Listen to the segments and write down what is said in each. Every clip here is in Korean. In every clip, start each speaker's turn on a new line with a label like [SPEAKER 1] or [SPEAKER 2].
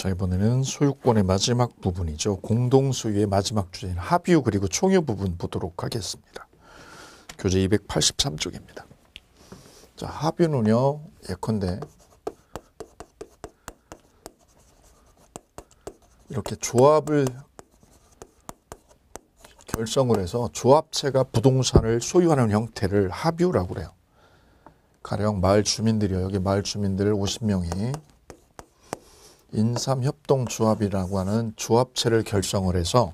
[SPEAKER 1] 자, 이번에는 소유권의 마지막 부분이죠. 공동소유의 마지막 주제인 합유 그리고 총유 부분 보도록 하겠습니다. 교재 283쪽입니다. 자, 합유는요, 예컨대 이렇게 조합을 결성을 해서 조합체가 부동산을 소유하는 형태를 합유라고 그래요. 가령 마을 주민들이요. 여기 마을 주민들 50명이 인삼협동조합이라고 하는 조합체를 결성을 해서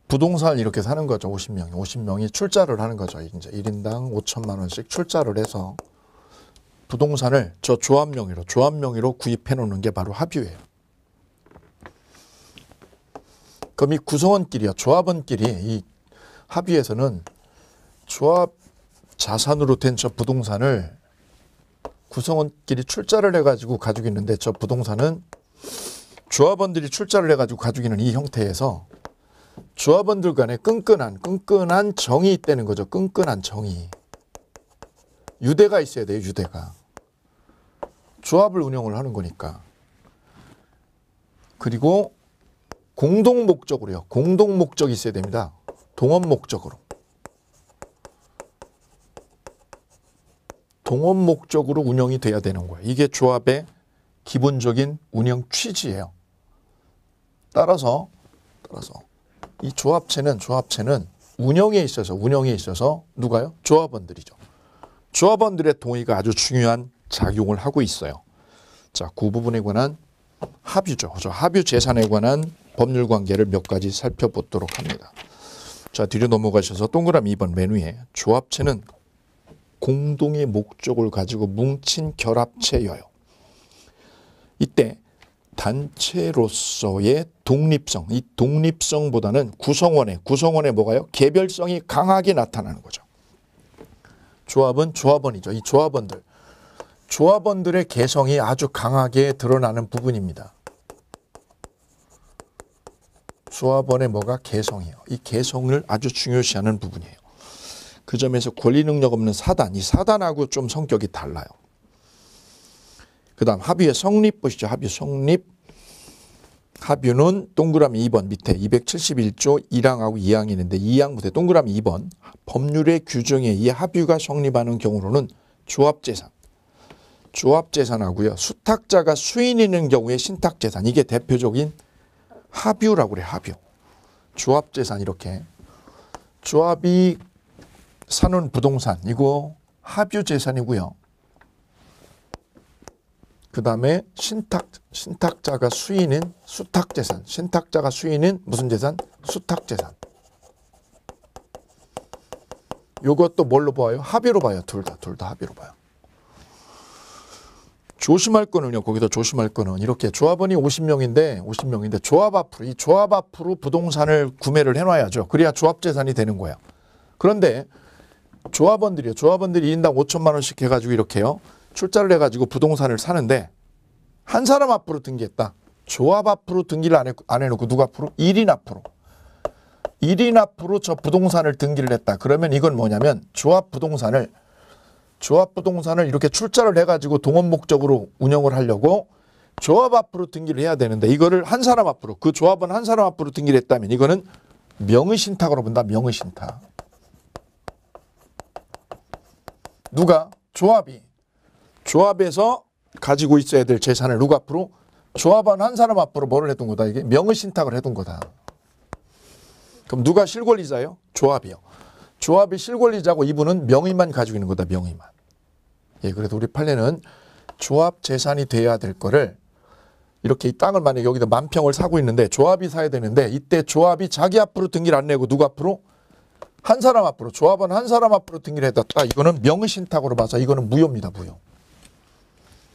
[SPEAKER 1] 부동산을 이렇게 사는 거죠. 50명이 출자를 하는 거죠. 이제 1인당 5천만 원씩 출자를 해서 부동산을 저 조합 명의로 구입해 놓는 게 바로 합유예요. 그럼 이 구성원끼리요. 조합원끼리 이 합유에서는 조합 자산으로 된 저 부동산을 구성원끼리 출자를 해가지고 가지고 있는데 저 부동산은 조합원들이 출자를 해가지고 가지고 있는 이 형태에서 조합원들 간에 끈끈한 정이 있다는 거죠. 끈끈한 정이. 유대가 있어야 돼요. 유대가. 조합을 운영을 하는 거니까. 그리고 공동 목적으로요. 공동 목적이 있어야 됩니다. 동원 목적으로. 동원 목적으로 운영이 돼야 되는 거예요. 이게 조합의 기본적인 운영 취지예요. 따라서 이 조합체는 운영에 있어서 누가요? 조합원들이죠. 조합원들의 동의가 아주 중요한 작용을 하고 있어요. 자, 그 부분에 관한 합유죠. 합유 재산에 관한 법률 관계를 몇 가지 살펴보도록 합니다. 자, 뒤로 넘어가셔서 동그라미 2번 맨 위에 조합체는 공동의 목적을 가지고 뭉친 결합체여요. 이때 단체로서의 독립성, 이 독립성보다는 구성원의 뭐가요? 개별성이 강하게 나타나는 거죠. 조합은 조합원이죠. 이 조합원들의 개성이 아주 강하게 드러나는 부분입니다. 조합원의 뭐가 개성이에요. 이 개성을 아주 중요시하는 부분이에요. 그 점에서 권리 능력 없는 사단, 이 사단하고 좀 성격이 달라요. 그 다음 합유의 성립 보시죠. 합유 성립. 합유는 동그라미 2번 밑에 271조 1항하고 2항이 있는데 2항 밑에 동그라미 2번 법률의 규정에 의해 합유가 성립하는 경우로는 조합재산하고요. 수탁자가 수인이 있는 경우에 신탁재산. 이게 대표적인 합유라고 그래요. 합유. 조합재산 이렇게. 조합이 사는 부동산 이거 합유재산이고요. 그 다음에 신탁자가 수인인 수탁재산. 신탁자가 수인인 무슨 재산? 수탁재산. 요것도 뭘로 봐요? 합의로 봐요. 둘 다 합의로 봐요. 조심할 거는요. 거기서 조심할 거는 이렇게 조합원이 50명인데 조합 앞으로 부동산을 구매를 해놔야죠. 그래야 조합재산이 되는 거예요. 그런데 조합원들이 1인당 5천만 원씩 해가지고 이렇게요. 출자를 해가지고 부동산을 사는데 한 사람 앞으로 등기했다. 조합 앞으로 등기를 안 해놓고 누가 앞으로? 1인 앞으로 저 부동산을 등기를 했다. 그러면 이건 뭐냐면 조합 부동산을 이렇게 출자를 해가지고 동원 목적으로 운영을 하려고 조합 앞으로 등기를 해야 되는데 이거를 한 사람 앞으로 그 조합은 한 사람 앞으로 등기를 했다면 이거는 명의신탁으로 본다. 명의신탁. 누가? 조합에서 가지고 있어야 될 재산을 누가 앞으로? 조합원 한 사람 앞으로 뭐를 해둔 거다? 이게 명의신탁을 해둔 거다. 그럼 누가 실권리자예요? 조합이요. 조합이 실권리자고 이분은 명의만 가지고 있는 거다. 명의만. 예, 그래도 우리 판례는 조합 재산이 돼야 될 거를 이렇게 이 땅을 만약에 여기다 10,000평을 사고 있는데 조합이 사야 되는데 이때 조합이 자기 앞으로 등기를 안 내고 누구 앞으로? 한 사람 앞으로, 조합원 한 사람 앞으로 등기를 해뒀다. 이거는 명의신탁으로 봐서 이거는 무효입니다. 무효.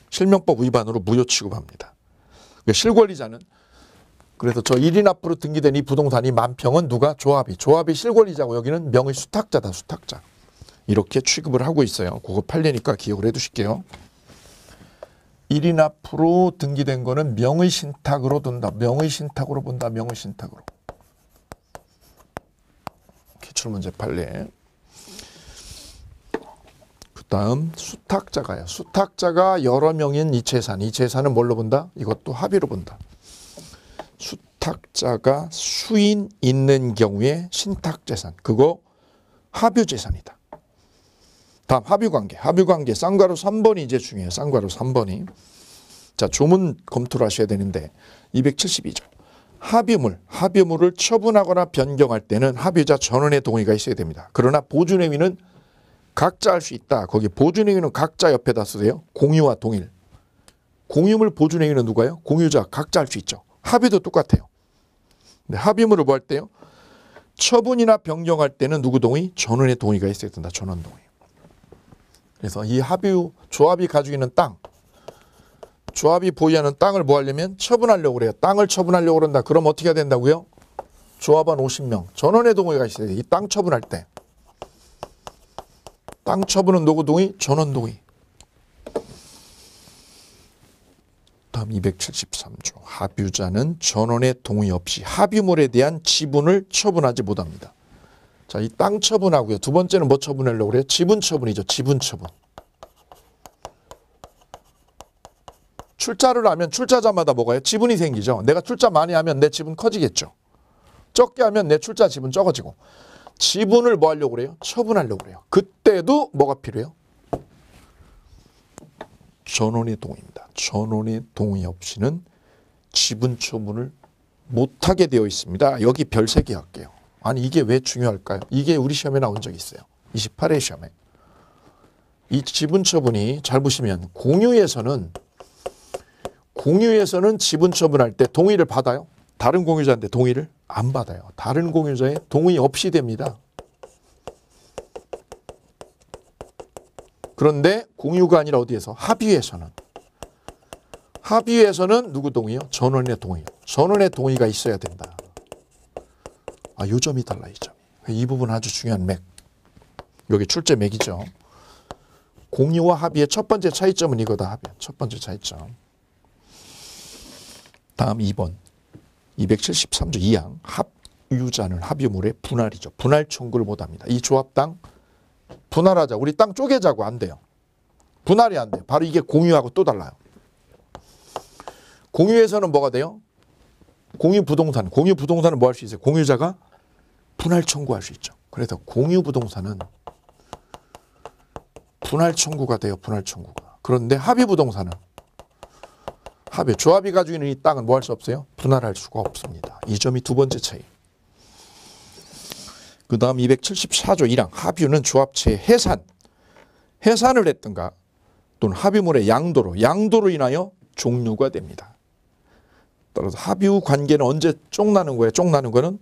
[SPEAKER 1] 실명법 위반으로 무효 취급합니다. 실권리자는 그래서 저 1인 앞으로 등기된 이 부동산이 10,000평은 누가? 조합이 실권리자고 여기는 명의 수탁자다. 수탁자. 이렇게 취급을 하고 있어요. 그거 판례니까 기억을 해두실게요. 1인 앞으로 등기된 거는 명의신탁으로 둔다. 명의신탁으로 본다. 명의신탁으로. 기출문제 판례. 그 다음 수탁자가요. 수탁자가 여러 명인 이 재산. 이 재산은 뭘로 본다? 이것도 합의로 본다. 수탁자가 수인 있는 경우에 신탁재산. 그거 합유재산이다. 다음 합유관계. 합유관계 쌍괄호 3번이 이제 중요해요. 쌍괄호 3번이. 자, 조문 검토를 하셔야 되는데 272조. 합유물을 처분하거나 변경할 때는 합유자 전원의 동의가 있어야 됩니다. 그러나 보존행위는 각자 할 수 있다. 거기 보존행위는 각자 옆에다 쓰세요. 공유와 동일. 공유물 보존행위는 누가요? 공유자 각자 할 수 있죠. 합의도 똑같아요. 근데 합유물을 뭐 할 때요? 처분이나 변경할 때는 누구 동의? 전원의 동의가 있어야 된다. 전원 동의. 그래서 이 합유 조합이 가지고 있는 땅, 조합이 보유하는 땅을 뭐 하려면 처분하려고 그래요. 땅을 처분하려고 그런다. 그럼 어떻게 해야 된다고요? 조합원 50명. 전원의 동의가 있어야 돼요. 이 땅 처분할 때. 땅 처분은 누구 동의? 전원 동의. 다음 273조. 합유자는 전원의 동의 없이 합유물에 대한 지분을 처분하지 못합니다. 자, 이 땅 처분하고요. 두 번째는 뭐 처분하려고 그래요? 지분 처분이죠. 지분 처분. 출자를 하면 출자자마다 뭐가요? 지분이 생기죠. 내가 출자 많이 하면 내 지분 커지겠죠. 적게 하면 내 출자 지분 적어지고. 지분을 뭐 하려고 그래요? 처분하려고 그래요. 그때도 뭐가 필요해요? 전원의 동의입니다. 전원의 동의 없이는 지분 처분을 못하게 되어 있습니다. 여기 별 3개 할게요. 아니 이게 왜 중요할까요? 이게 우리 시험에 나온 적이 있어요. 28회 시험에. 이 지분 처분이 잘 보시면 공유에서는 지분 처분할 때 동의를 받아요. 다른 공유자인데 동의를 안 받아요. 다른 공유자의 동의 없이 됩니다. 그런데 공유가 아니라 어디에서? 합의에서는 누구 동의요? 전원의 동의. 전원의 동의가 있어야 된다. 아, 요 점이 달라, 이 점이. 이 부분 아주 중요한 맥. 여기 출제 맥이죠. 공유와 합의의 첫 번째 차이점은 이거다. 합의. 첫 번째 차이점. 다음 2번. 273조 2항. 합유자는 합유물의 분할이죠. 분할 청구를 못합니다. 이 조합 땅 분할하자. 우리 땅 쪼개자고 안 돼요. 분할이 안 돼요. 바로 이게 공유하고 또 달라요. 공유에서는 뭐가 돼요? 공유 부동산은 뭐 할 수 있어요? 공유자가 분할 청구할 수 있죠. 그래서 공유 부동산은 분할 청구가 돼요. 분할 청구가. 그런데 합의 부동산은 조합이 가지고 있는 이 땅은 뭐 할 수 없어요? 분할할 수가 없습니다. 이 점이 두 번째 차이. 그 다음 274조 1항. 합유는 조합체의 해산을 했든가 또는 합유물의 양도로 인하여 종료가 됩니다. 따라서 합유 관계는 언제 쫑나는 거예요? 쫑나는 거는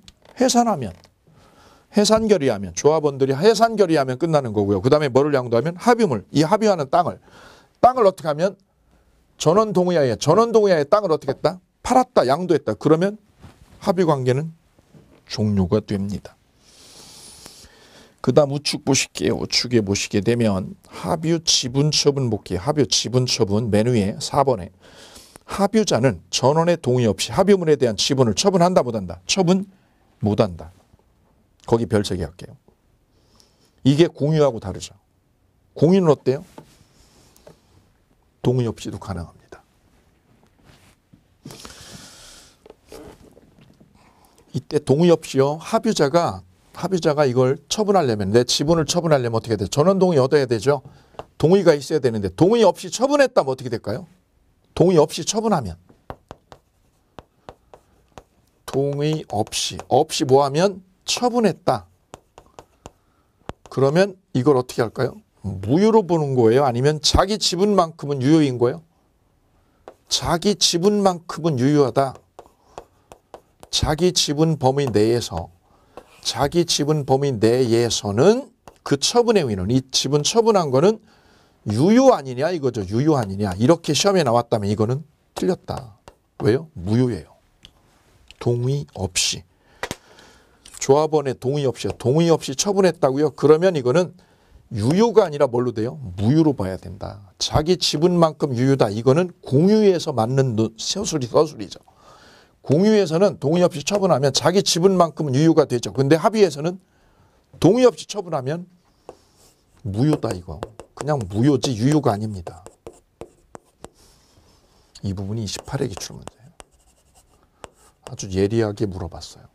[SPEAKER 1] 해산 결의하면 조합원들이 해산 결의하면 끝나는 거고요. 그 다음에 뭐를 양도하면 합유물, 이 합유하는 땅을 어떻게 하면 전원 동의하에 땅을 어떻게 했다? 팔았다, 양도했다. 그러면 합유 관계는 종료가 됩니다. 그 다음 우측 보실게요. 우측에 보시게 되면 합유 지분 처분 볼게요. 합유 지분 처분 맨 위에 4번에 합유자는 전원의 동의 없이 합유물에 대한 지분을 처분한다 못한다? 처분 못한다. 거기 별 3개 할게요. 이게 공유하고 다르죠. 공유는 어때요? 동의 없이도 가능합니다. 이때 동의 없이요. 합유자가 이걸 처분하려면 내 지분을 처분하려면 어떻게 돼요? 전원 동의 얻어야 되죠. 동의가 있어야 되는데 동의 없이 처분했다면 어떻게 될까요? 동의 없이 처분하면 동의 없이 뭐하면 처분했다. 그러면 이걸 어떻게 할까요? 무효로 보는 거예요? 아니면 자기 지분만큼은 유효인 거예요? 자기 지분만큼은 유효하다. 자기 지분 범위 내에서는 그 처분의 의미는 이 지분 처분한 거는 유효 아니냐 이거죠. 유효 아니냐. 이렇게 시험에 나왔다면 이거는 틀렸다. 왜요? 무효예요. 동의 없이. 조합원의 동의 없이 처분했다고요? 그러면 이거는 유효가 아니라 뭘로 돼요? 무효로 봐야 된다. 자기 지분만큼 유효다. 이거는 공유에서 맞는 서술이죠. 공유에서는 동의 없이 처분하면 자기 지분만큼은 유효가 되죠. 근데 합의에서는 동의 없이 처분하면 무효다 이거. 그냥 무효지 유효가 아닙니다. 이 부분이 28회 기출 문제예요. 아주 예리하게 물어봤어요.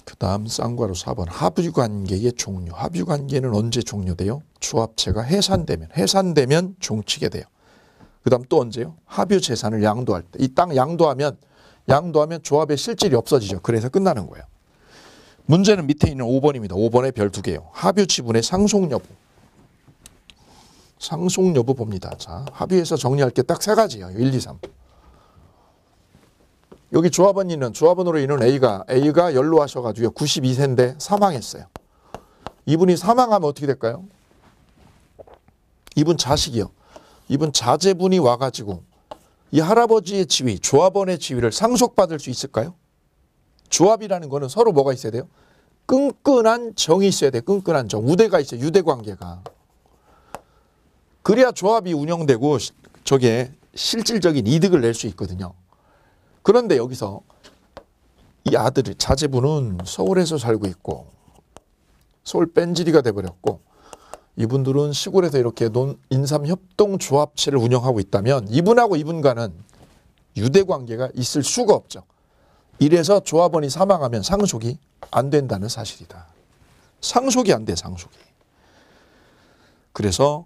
[SPEAKER 1] 그 다음 쌍괄호 4번 합유관계의 종류. 합유관계는 언제 종료돼요? 조합체가 해산되면 종치게 돼요. 그 다음 또 언제요? 합유재산을 양도할 때. 이 땅 양도하면 조합의 실질이 없어지죠. 그래서 끝나는 거예요. 문제는 밑에 있는 5번입니다. 5번에 별 2개요. 합유지분의 상속 여부. 상속 여부 봅니다. 자, 합유해서 정리할 게 딱 3가지예요. 1, 2, 3. 여기 조합원으로 있는 A가 연로하셔가지고 92세인데 사망했어요. 이분이 사망하면 어떻게 될까요? 이분 자식이요. 이분 자제분이 와가지고 이 할아버지의 지위, 조합원의 지위를 상속받을 수 있을까요? 조합이라는 거는 서로 뭐가 있어야 돼요? 끈끈한 정이 있어야 돼요. 끈끈한 정. 우대가 있어요. 유대관계가. 그래야 조합이 운영되고 저게 실질적인 이득을 낼 수 있거든요. 그런데 여기서 이 아들이 자제분은 서울에서 살고 있고 서울 뺀질이가 돼버렸고 이분들은 시골에서 이렇게 인삼협동조합체를 운영하고 있다면 이분하고 이분과는 유대관계가 있을 수가 없죠. 이래서 조합원이 사망하면 상속이 안 된다는 사실이다. 상속이 안 돼, 상속이. 그래서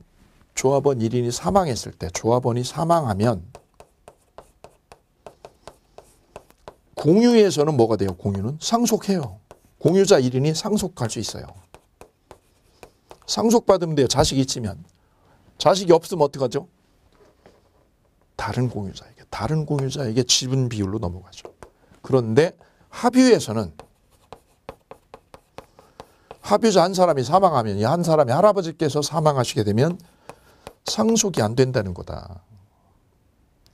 [SPEAKER 1] 조합원 1인이 사망했을 때 조합원이 사망하면 공유에서는 뭐가 돼요? 공유는 상속해요. 공유자 1인이 상속할 수 있어요. 상속받으면 돼요. 자식이 있으면. 자식이 없으면 어떡하죠? 다른 공유자에게 지분 비율로 넘어가죠. 그런데 합유에서는 합유자 한 사람이 사망하면 이 한 사람이 할아버지께서 사망하시게 되면 상속이 안 된다는 거다.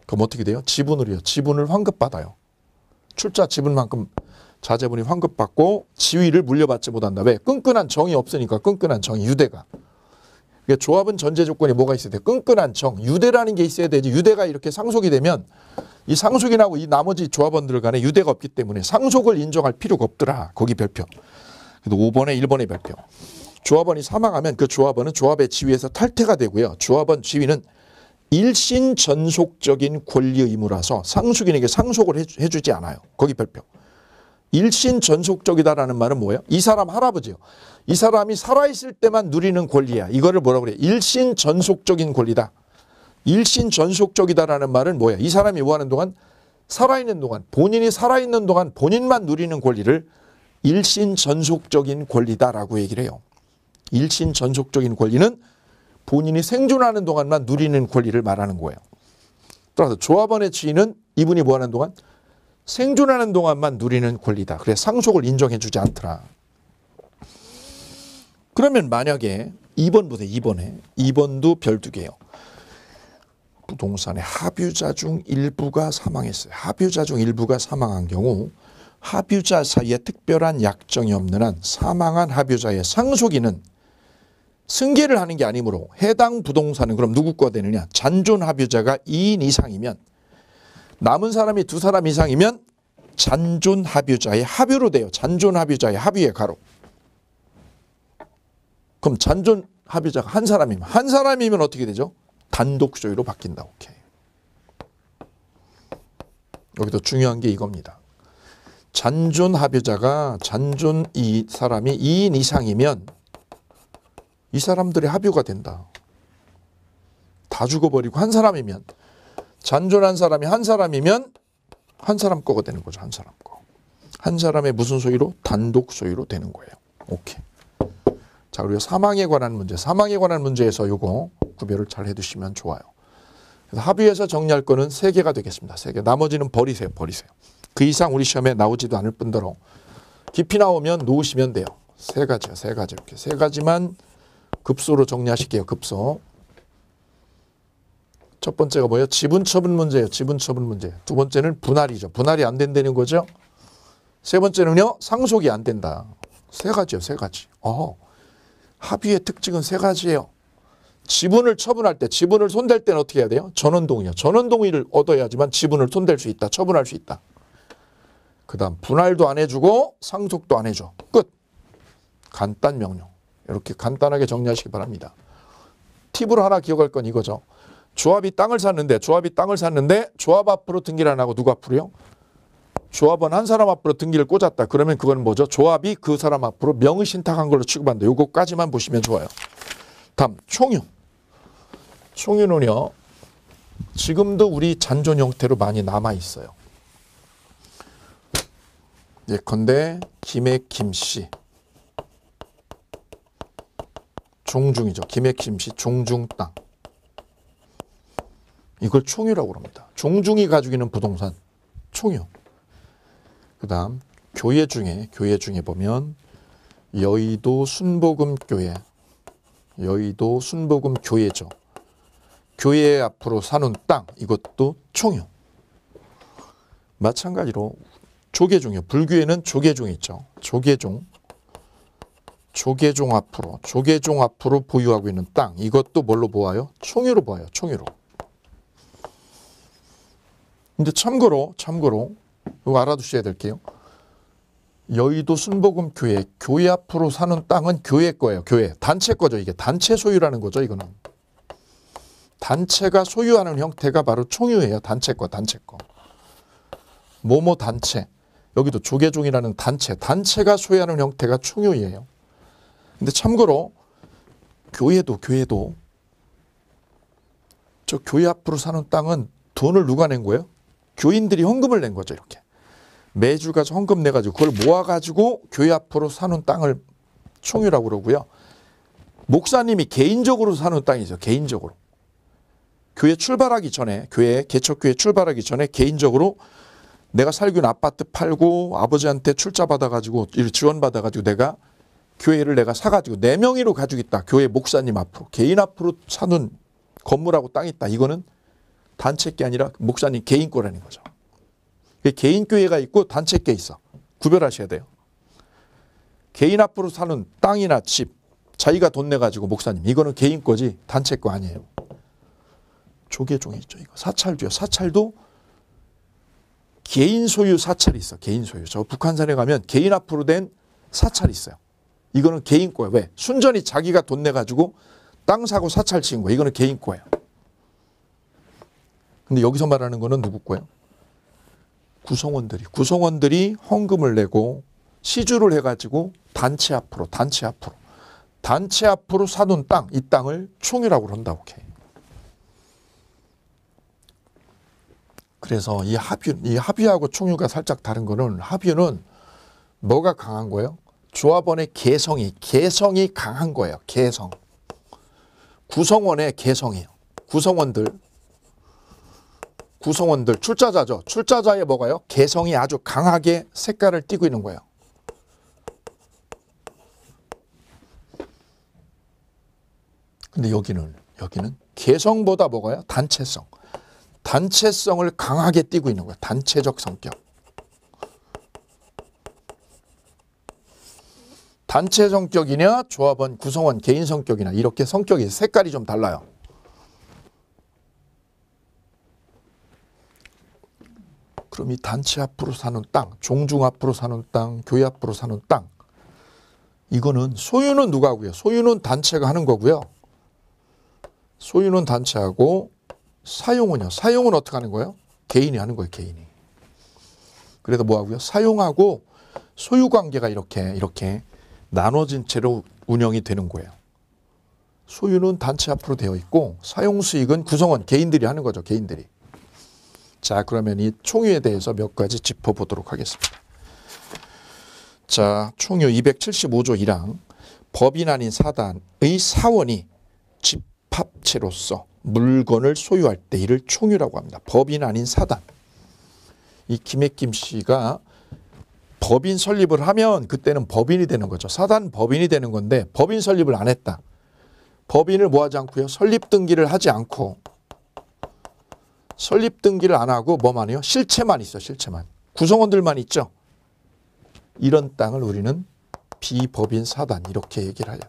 [SPEAKER 1] 그럼 어떻게 돼요? 지분을 환급받아요. 출자 지분만큼 자제분이 환급받고 지위를 물려받지 못한다. 왜? 끈끈한 정이 없으니까. 끈끈한 정이, 유대가. 그러니까 조합은 전제 조건이 뭐가 있어야 돼? 끈끈한 정, 유대라는 게 있어야 되지. 유대가 이렇게 상속이 되면 이 상속인하고 이 나머지 조합원들 간에 유대가 없기 때문에 상속을 인정할 필요가 없더라. 거기 별표. 그래도 5번에 1번의 별표. 조합원이 사망하면 그 조합원은 조합의 지위에서 탈퇴가 되고요. 조합원 지위는 일신 전속적인 권리 의무라서 상속인에게 상속을 해주지 않아요. 거기 별표. 일신 전속적이다라는 말은 뭐예요? 이 사람 할아버지요. 이 사람이 살아있을 때만 누리는 권리야. 이거를 뭐라고 그래요? 일신 전속적인 권리다. 일신 전속적이다라는 말은 뭐야? 이 사람이 뭐하는 동안? 살아있는 동안, 본인이 살아있는 동안 본인만 누리는 권리를 일신 전속적인 권리다라고 얘기를 해요. 일신 전속적인 권리는 본인이 생존하는 동안만 누리는 권리를 말하는 거예요. 따라서 조합원의 지위는 이분이 뭐하는 동안? 생존하는 동안만 누리는 권리다. 그래 상속을 인정해 주지 않더라. 그러면 만약에 2번 보세요. 2번도 별 2개예요. 부동산의 합유자 중 일부가 사망했어요. 합유자 중 일부가 사망한 경우 합유자 사이에 특별한 약정이 없는 한 사망한 합유자의 상속인은 승계를 하는 게 아니므로 해당 부동산은 그럼 누구 거 되느냐? 잔존 합유자가 2인 이상이면 남은 사람이 2사람 이상이면 잔존 합유자의 합유로 돼요. 잔존 합유자의 합유의 가로. 그럼 잔존 합유자가 한 사람이면 어떻게 되죠? 단독 소유로 바뀐다. 오케이. 여기도 중요한 게 이겁니다. 잔존 합유자가 잔존 이 사람이 2인 이상이면 이 사람들의 합유가 된다. 다 죽어버리고 한 사람이면 잔존한 사람이 한 사람이면 한 사람 거가 되는 거죠. 한 사람 거. 한 사람의 무슨 소유로? 단독 소유로 되는 거예요. 오케이. 자, 그리고 사망에 관한 문제에서 요거 구별을 잘 해두시면 좋아요. 그래서 합의해서 정리할 거는 3개가 되겠습니다. 3개. 나머지는 버리세요. 그 이상 우리 시험에 나오지도 않을 뿐더러 깊이 나오면 놓으시면 돼요. 3가지요. 3가지 이렇게. 3가지만 급소로 정리하실게요. 급소. 첫 번째가 뭐예요? 지분 처분 문제예요. 지분 처분 문제. 두 번째는 분할이죠. 분할이 안 된다는 거죠. 세 번째는요. 상속이 안 된다. 3가지요. 3가지. 합의의 특징은 3가지예요. 지분을 처분할 때, 지분을 손댈 때는 어떻게 해야 돼요? 전원동의요. 전원동의를 얻어야지만 지분을 손댈 수 있다. 처분할 수 있다. 그 다음 분할도 안 해주고 상속도 안 해줘. 끝. 간단 명령. 이렇게 간단하게 정리하시기 바랍니다. 팁으로 하나 기억할 건 이거죠. 조합이 땅을 샀는데 조합 앞으로 등기를 안 하고 누구 앞으로요? 조합원 한 사람 앞으로 등기를 꽂았다. 그러면 그건 뭐죠? 조합이 그 사람 앞으로 명의신탁한 걸로 취급한다. 요거까지만 보시면 좋아요. 다음 총유. 총유는요. 지금도 우리 잔존 형태로 많이 남아 있어요. 예컨대 김해 김씨 종중이죠. 김해 김씨 종중 땅. 이걸 총유라고 합니다. 종중이 가지고 있는 부동산 총유. 그다음 교회 중에 보면 여의도 순복음교회. 여의도 순복음교회죠. 교회 앞으로 사는 땅 이것도 총유. 마찬가지로 조계종이요. 불교에는 조계종이 있죠. 조계종 앞으로 보유하고 있는 땅 이것도 뭘로 보아요? 총유로 보아요. 총유로. 근데 참고로 이거 알아두셔야 될게요. 여의도 순복음교회 교회 앞으로 사는 땅은 교회 거예요. 교회 단체 거죠. 이게 단체 소유라는 거죠. 이거는 단체가 소유하는 형태가 바로 총유예요. 단체 거. 뭐뭐 단체. 여기도 조계종이라는 단체가 소유하는 형태가 총유예요. 근데 참고로 교회도 저 교회 앞으로 사는 땅은 돈을 누가 낸 거예요? 교인들이 헌금을 낸 거죠. 이렇게 매주 가서 헌금 내가지고 그걸 모아가지고 교회 앞으로 사는 땅을 총유라고 그러고요. 목사님이 개인적으로 사는 땅이죠. 개인적으로. 교회 출발하기 전에 개척교회 출발하기 전에 개인적으로 내가 살고 있는 아파트 팔고 아버지한테 출자 받아가지고 지원 받아가지고 내가 교회를 내가 사가지고 내 명의로 가지고 있다. 교회 목사님 앞으로 개인 앞으로 사는 건물하고 땅이 있다. 이거는 단체 게 아니라 목사님 개인 거라는 거죠. 개인 교회가 있고 단체 게 있어. 구별하셔야 돼요. 개인 앞으로 사는 땅이나 집 자기가 돈 내가지고 목사님 이거는 개인 거지 단체 거 아니에요. 조계종이 있죠. 이거 사찰도요. 사찰도 개인 소유 사찰이 있어. 개인 소유. 저 북한산에 가면 개인 앞으로 된 사찰이 있어요. 이거는 개인 거예요. 왜? 순전히 자기가 돈 내가지고 땅 사고 사찰 지은 거예요. 이거는 개인 거예요. 근데 여기서 말하는 거는 누구 거예요? 구성원들이 헌금을 내고 시주를 해가지고 단체 앞으로 사둔 땅, 이 땅을 총유라고 한다고 해. 그래서 이 합유하고 총유가 살짝 다른 거는 합유는 뭐가 강한 거예요? 조합원의 개성이 강한 거예요. 개성. 구성원의 개성이에요. 구성원들 출자자죠. 출자자의 뭐가요? 개성이 아주 강하게 색깔을 띠고 있는 거예요. 근데 여기는 개성보다 뭐가요? 단체성을 강하게 띠고 있는 거예요. 단체적 성격. 단체 성격이냐 조합원 구성원 개인 성격이나 이렇게 성격이 색깔이 좀 달라요. 그럼 이 단체 앞으로 사는 땅, 종중 앞으로 사는 땅, 교회 앞으로 사는 땅 이거는 소유는 누가 하고요? 소유는 단체가 하는 거고요. 소유는 단체하고 사용은요. 사용은 어떻게 하는 거예요? 개인이 하는 거예요. 개인이. 그래서 뭐 하고요? 사용하고 소유 관계가 이렇게 나눠진 채로 운영이 되는 거예요. 소유는 단체 앞으로 되어 있고 사용 수익은 구성원 개인들이 하는 거죠. 개인들이. 자, 그러면 이 총유에 대해서 몇 가지 짚어보도록 하겠습니다. 자, 총유 275조 1항 법인 아닌 사단의 사원이 집합체로서 물건을 소유할 때 이를 총유라고 합니다. 법인 아닌 사단. 이 김해김 씨가 법인 설립을 하면 그때는 법인이 되는 거죠. 사단 법인이 되는 건데 법인 설립을 안 했다. 법인을 뭐 하지 않고요. 설립 등기를 하지 않고 설립 등기를 안 하고 뭐만 해요? 실체만 있어. 실체만. 구성원들만 있죠. 이런 땅을 우리는 비법인 사단 이렇게 얘기를 해요.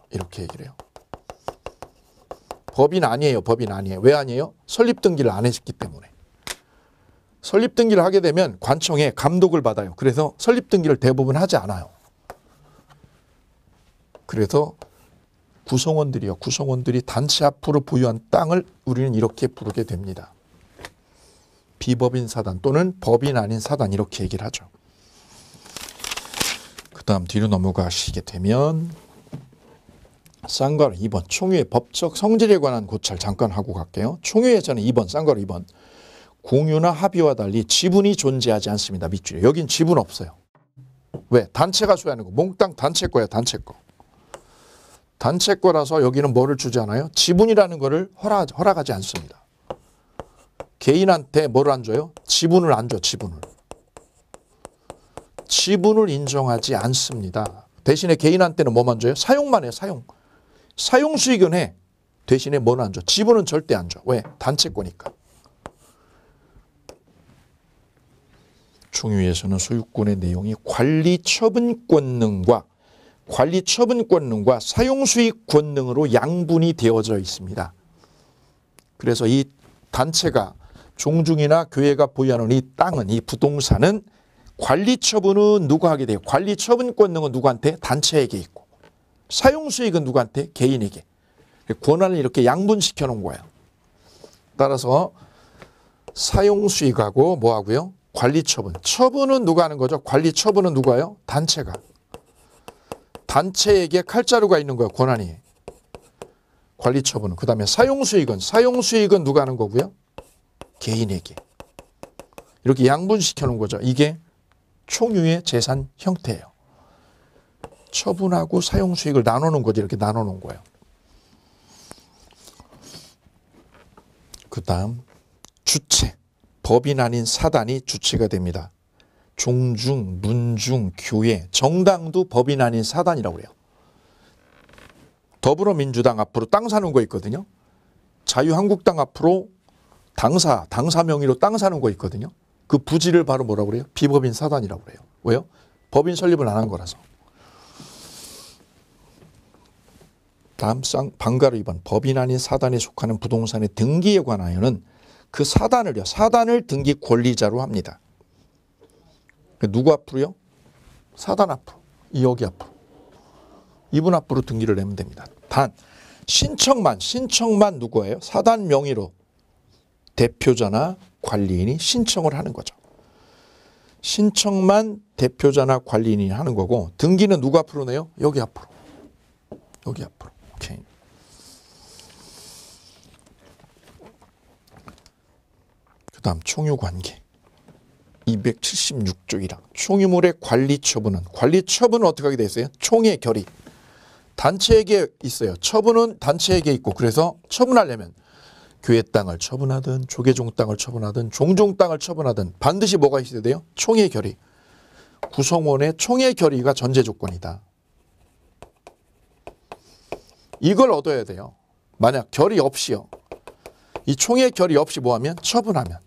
[SPEAKER 1] 법인 아니에요. 왜 아니에요? 설립 등기를 안 했기 때문에. 설립 등기를 하게 되면 관청에 감독을 받아요. 그래서 설립 등기를 대부분 하지 않아요. 그래서 구성원들이요. 구성원들이 단체 앞으로 보유한 땅을 우리는 이렇게 부르게 됩니다. 비법인 사단 또는 법인 아닌 사단 이렇게 얘기를 하죠. 그 다음 뒤로 넘어가시게 되면 쌍괄호 2번 총유의 법적 성질에 관한 고찰 잠깐 하고 갈게요. 총유에서는 2번 쌍괄호 2번 공유나 합의와 달리 지분이 존재하지 않습니다. 밑줄에 여긴 지분 없어요. 왜? 단체가 소유하는 거. 몽땅 단체 거야. 단체 거. 단체 거라서 여기는 뭐를 주지 않아요? 지분이라는 거를 허락하지 않습니다. 개인한테 뭐를 안 줘요? 지분을 안 줘. 지분을. 지분을 인정하지 않습니다. 대신에 개인한테는 뭐만 줘요? 사용만 해요. 사용. 사용 수익은 해. 대신에 뭐는 안 줘? 지분은 절대 안 줘. 왜? 단체 거니까. 총유에서는 소유권의 내용이 관리 처분 권능과 사용 수익 권능으로 양분이 되어져 있습니다. 그래서 이 단체가 종중이나 교회가 보유하는 이 땅은 이 부동산은 관리 처분은 누가 하게 돼요? 관리 처분 권능은 누구한테? 단체에게 있고 사용 수익은 누구한테? 개인에게. 권한을 이렇게 양분시켜 놓은 거예요. 따라서 사용 수익하고 뭐 하고요? 관리 처분. 처분은 누가 하는 거죠? 관리 처분은 누가요? 단체가. 단체에게 칼자루가 있는 거예요. 권한이. 관리 처분은. 그 다음에 사용 수익은 누가 하는 거고요? 개인에게. 이렇게 양분시켜 놓은 거죠. 이게 총유의 재산 형태예요. 처분하고 사용 수익을 나누는 거죠. 이렇게 나눠 놓은 거예요. 그 다음 주체. 법인 아닌 사단이 주체가 됩니다. 종중, 문중, 교회, 정당도 법인 아닌 사단이라고 해요. 더불어민주당 앞으로 땅 사는 거 있거든요. 자유한국당 앞으로 당사 명의로 땅 사는 거 있거든요. 그 부지를 바로 뭐라고 그래요? 비법인 사단이라고 그래요. 왜요? 법인 설립을 안 한 거라서. 다음 방가로 2번 법인 아닌 사단에 속하는 부동산의 등기에 관하여는 그 사단을 등기 권리자로 합니다. 누구 앞으로요? 사단 앞으로. 여기 앞으로. 이분 앞으로 등기를 내면 됩니다. 단 신청만 누구예요? 사단 명의로 대표자나 관리인이 신청을 하는 거죠. 신청만 대표자나 관리인이 하는 거고 등기는 누구 앞으로 내요? 여기 앞으로. 여기 앞으로. 오케이. 그 다음 총유관계 276조 1항 총유물의 관리처분은 어떻게 하게 돼 있어요? 총의 결의 단체에게 있어요. 처분은 단체에게 있고 그래서 처분하려면 교회 땅을 처분하든 조계종 땅을 처분하든 종종 땅을 처분하든 반드시 뭐가 있어야 돼요? 총의 결의. 구성원의 총의 결의가 전제 조건이다. 이걸 얻어야 돼요. 만약 결의 없이요. 이 총의 결의 없이 뭐하면? 처분하면.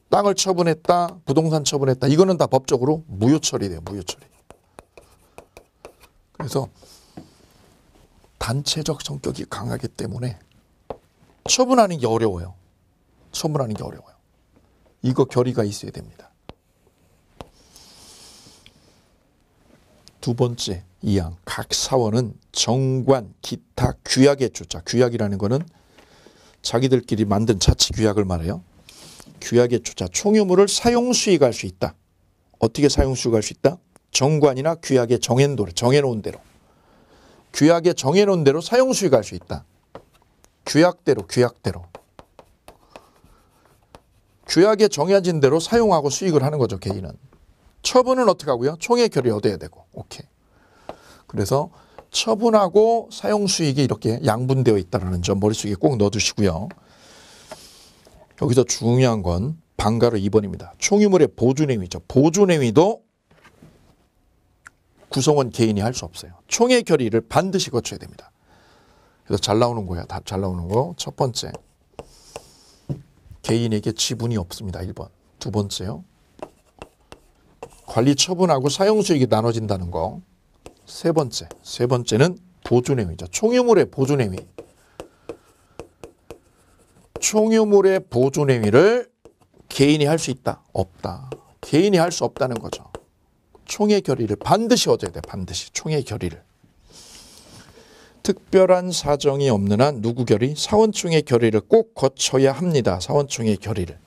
[SPEAKER 1] 땅을 처분했다, 부동산 처분했다. 이거는 다 법적으로 무효 처리돼요. 무효 처리. 그래서 단체적 성격이 강하기 때문에 처분하는 게 어려워요. 처분하는 게 어려워요. 이거 결의가 있어야 됩니다. 두 번째 2항 각 사원은 정관, 기타, 규약에 쫓아 규약이라는 거는 자기들끼리 만든 자치 규약을 말해요. 규약에 쫓아 총유물을 사용 수익할 수 있다. 어떻게 사용 수익할 수 있다? 정관이나 규약에 정해놓은 대로. 규약에 정해놓은 대로 사용 수익할 수 있다. 규약대로. 규약에 정해진 대로 사용하고 수익을 하는 거죠. 개인은. 처분은 어떻게 하고요? 총의 결의 얻어야 되고. 오케이. 그래서 처분하고 사용 수익이 이렇게 양분되어 있다는 점 머릿속에 꼭 넣어두시고요. 여기서 중요한 건 방가로 2번입니다. 총유물의 보존행위죠. 보존행위도 구성원 개인이 할 수 없어요. 총의 결의를 반드시 거쳐야 됩니다. 그래서 잘 나오는 거야. 다 잘 나오는 거. 첫 번째, 개인에게 지분이 없습니다. 1번. 두 번째요. 관리 처분하고 사용 수익이 나눠진다는 거. 세 번째는 보존행위죠. 총유물의 보존행위. 총유물의 보존행위를 개인이 할 수 있다? 없다. 개인이 할 수 없다는 거죠. 총의 결의를 반드시 얻어야 돼. 반드시 총의 결의를. 특별한 사정이 없는 한 누구 결의? 사원총회 결의를 꼭 거쳐야 합니다. 사원총회 결의를.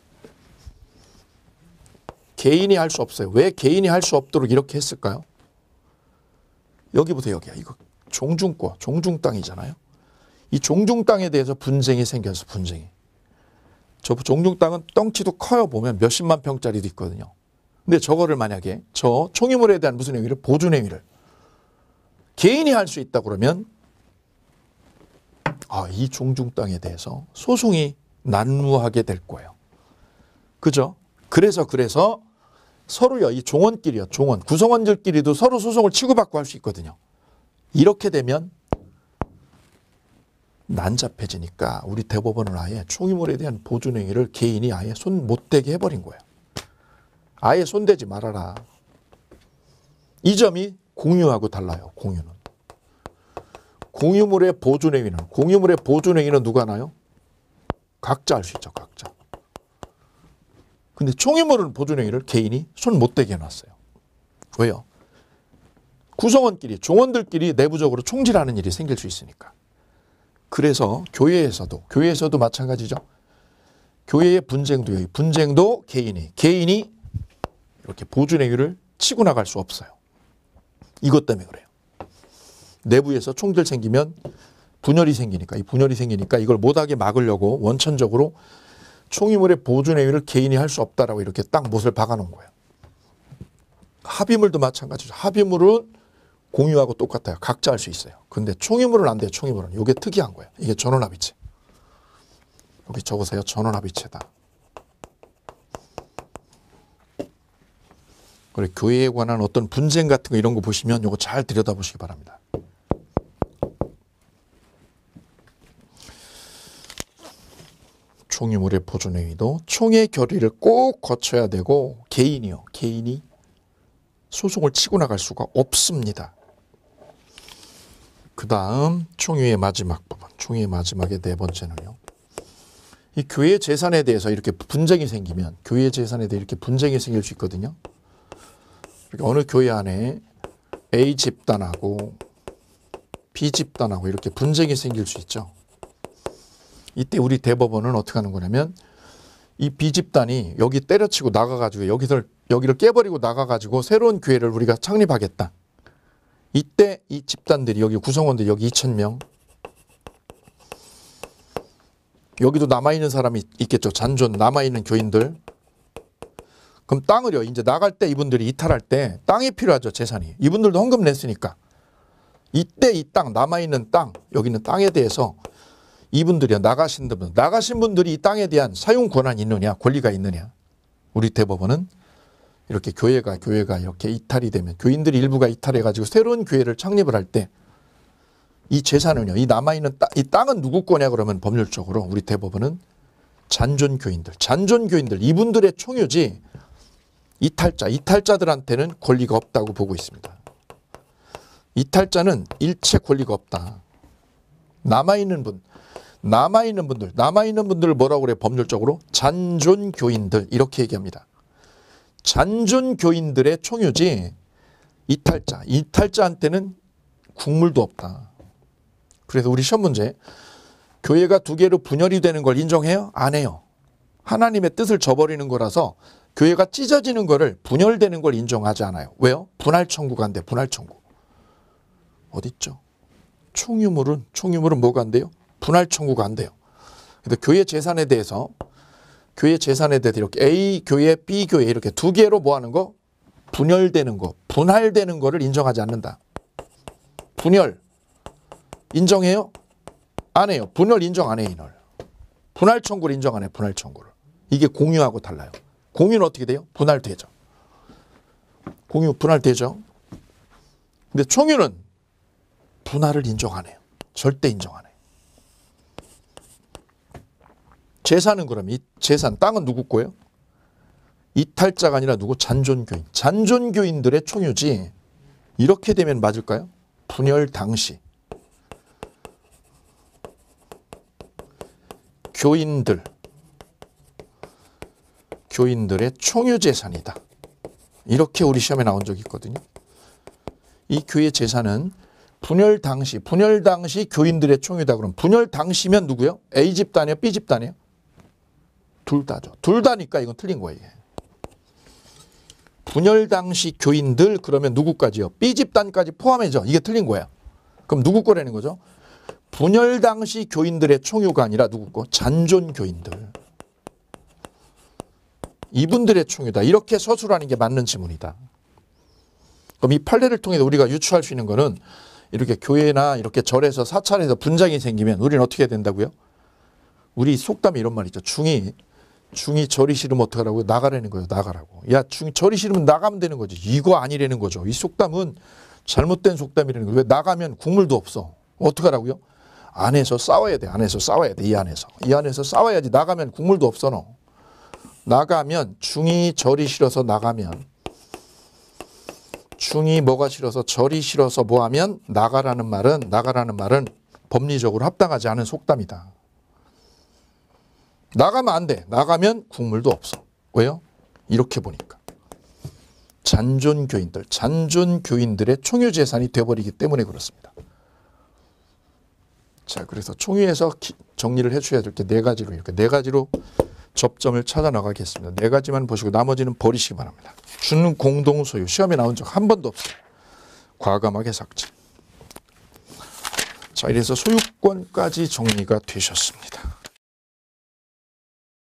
[SPEAKER 1] 개인이 할 수 없어요. 왜 개인이 할 수 없도록 이렇게 했을까요? 여기 보세요. 여기야. 이거 종중과 종중 땅이잖아요. 이 종중 땅에 대해서 분쟁이 생겨서 분쟁이. 저 종중 땅은 덩치도 커요. 보면 몇십만 평짜리도 있거든요. 근데 저거를 만약에 저 총유물에 대한 무슨 행위를 보존행위를 개인이 할 수 있다 그러면 이 종중 땅에 대해서 소송이 난무하게 될 거예요. 그죠? 그래서 서로요, 이 종원끼리요, 종원, 구성원들끼리도 서로 소송을 치고받고 할 수 있거든요. 이렇게 되면 난잡해지니까 우리 대법원은 아예 총유물에 대한 보존행위를 개인이 아예 손 못 대게 해버린 거예요. 아예 손대지 말아라. 이 점이 공유하고 달라요. 공유는. 공유물의 보존행위는 누가 하나요? 각자 할 수 있죠. 각자. 근데 총유물은 보존행위를 개인이 손 못 대게 해놨어요. 왜요? 구성원끼리, 종원들끼리 내부적으로 총질하는 일이 생길 수 있으니까. 그래서 교회에서도 마찬가지죠. 교회의 분쟁도 개인이 이렇게 보존행위를 치고 나갈 수 없어요. 이것 때문에 그래요. 내부에서 총질 생기면 분열이 생기니까 이걸 못하게 막으려고 원천적으로 총유물의 보존행위를 개인이 할 수 없다라고 이렇게 딱 못을 박아놓은 거예요. 합의물도 마찬가지죠. 합의물은 공유하고 똑같아요. 각자 할 수 있어요. 근데 총유물은 안 돼요. 총유물은. 이게 특이한 거예요. 이게 전원합의체. 여기 적으세요. 전원합의체다. 그리고 교회에 관한 어떤 분쟁 같은 거 이런 거 보시면 이거 잘 들여다보시기 바랍니다. 총유물의 보존행위도 총회 결의를 꼭 거쳐야 되고 개인이 소송을 치고 나갈 수가 없습니다. 그 다음 총회의 마지막 부분, 총회의 마지막의 네 번째는요. 이 교회 재산에 대해서 이렇게 분쟁이 생기면 교회 재산에 대해 이렇게 분쟁이 생길 수 있거든요. 어느 교회 안에 A 집단하고 B 집단하고 이렇게 분쟁이 생길 수 있죠. 이때 우리 대법원은 어떻게 하는 거냐면 이 B 집단이 여기 때려치고 나가가지고 여기를 깨버리고 나가가지고 새로운 교회를 우리가 창립하겠다. 이때 이 집단들이 여기 구성원들이 여기 2,000명 여기도 남아있는 사람이 있겠죠. 잔존 남아있는 교인들. 그럼 땅을요. 이제 나갈 때 이분들이 이탈할 때 땅이 필요하죠. 재산이. 이분들도 헌금 냈으니까. 이때 이 땅 남아있는 땅 여기 있는 땅에 대해서 이분들이 나가신 분들이 이 땅에 대한 사용 권한이 있느냐 권리가 있느냐. 우리 대법원은 이렇게 교회가 이렇게 이탈이 되면 교인들이 일부가 이탈해가지고 새로운 교회를 창립을 할 때 이 재산은요. 이 남아있는 이 땅은 누구 거냐 그러면 법률적으로 우리 대법원은 잔존교인들 이분들의 총유지 이탈자들한테는 권리가 없다고 보고 있습니다. 이탈자는 일체 권리가 없다. 남아있는 분들을 뭐라고 그래요? 법률적으로 잔존교인들 이렇게 얘기합니다. 잔존교인들의 총유지 이탈자한테는 국물도 없다. 그래서 우리 시험 문제 교회가 두 개로 분열이 되는 걸 인정해요? 안 해요. 하나님의 뜻을 저버리는 거라서 교회가 찢어지는 거를 분열되는 걸 인정하지 않아요. 왜요? 분할 청구가 안 돼요. 분할 청구. 어디 있죠? 총유물은 뭐가 안 돼요? 분할 청구가 안 돼요. 그래서 교회 재산에 대해서 이렇게 A 교회, B 교회 이렇게 두 개로 뭐 하는 거? 분할되는 거를 인정하지 않는다. 분열 인정해요? 안 해요. 분열 인정 안 해요. 이걸. 분할 청구를 인정 안 해요. 분할 청구를. 이게 공유하고 달라요. 공유는 어떻게 돼요? 분할되죠. 분할되죠. 근데 총유는 분할을 인정 안 해요. 절대 인정 안 해요. 재산은 그럼 이 재산 땅은 누구 거예요? 이탈자가 아니라 누구? 잔존교인. 잔존교인들의 총유지. 이렇게 되면 맞을까요? 분열 당시 교인들의 총유 재산이다. 이렇게 우리 시험에 나온 적이 있거든요. 이 교회 재산은 분열 당시 교인들의 총유다. 그럼 분열 당시면 누구요? A 집단이요? B 집단이요? 둘 다죠. 둘 다니까 이건 틀린 거예요. 이게. 분열 당시 교인들 그러면 누구까지요? B 집단까지 포함해져. 이게 틀린 거야. 그럼 누구 거라는 거죠? 분열 당시 교인들의 총유가 아니라 누구 거? 잔존 교인들. 이분들의 총유다. 이렇게 서술하는 게 맞는 지문이다. 그럼 이 판례를 통해 우리가 유추할 수 있는 거는 이렇게 교회나 이렇게 절에서 사찰에서 분쟁이 생기면 우리는 어떻게 해야 된다고요? 우리 속담에 이런 말 있죠. 중이 절이 싫으면 어떡하라고요? 나가라는 거예요. 나가라고. 야, 절이 싫으면 나가면 되는 거지. 이거 아니라는 거죠. 이 속담은 잘못된 속담이라는 거예요. 왜 나가면 국물도 없어. 어떡하라고요? 안에서 싸워야 돼. 안에서 싸워야 돼. 이 안에서 싸워야지. 나가면 국물도 없어. 너. 나가면 중이 절이 싫어서 나가면 중이 뭐가 싫어서 절이 싫어서 뭐하면 나가라는 말은 법리적으로 합당하지 않은 속담이다. 나가면 안 돼. 나가면 국물도 없어. 왜요? 이렇게 보니까 잔존 교인들의 총유 재산이 돼버리기 때문에 그렇습니다. 자, 그래서 총유에서 정리를 해줘야 될 게 네 가지로 이렇게 네 가지로 접점을 찾아 나가겠습니다. 네 가지만 보시고 나머지는 버리시기 바랍니다. 준공동소유 시험에 나온 적 한 번도 없어요. 과감하게 삭제. 자, 이래서 소유권까지 정리가 되셨습니다.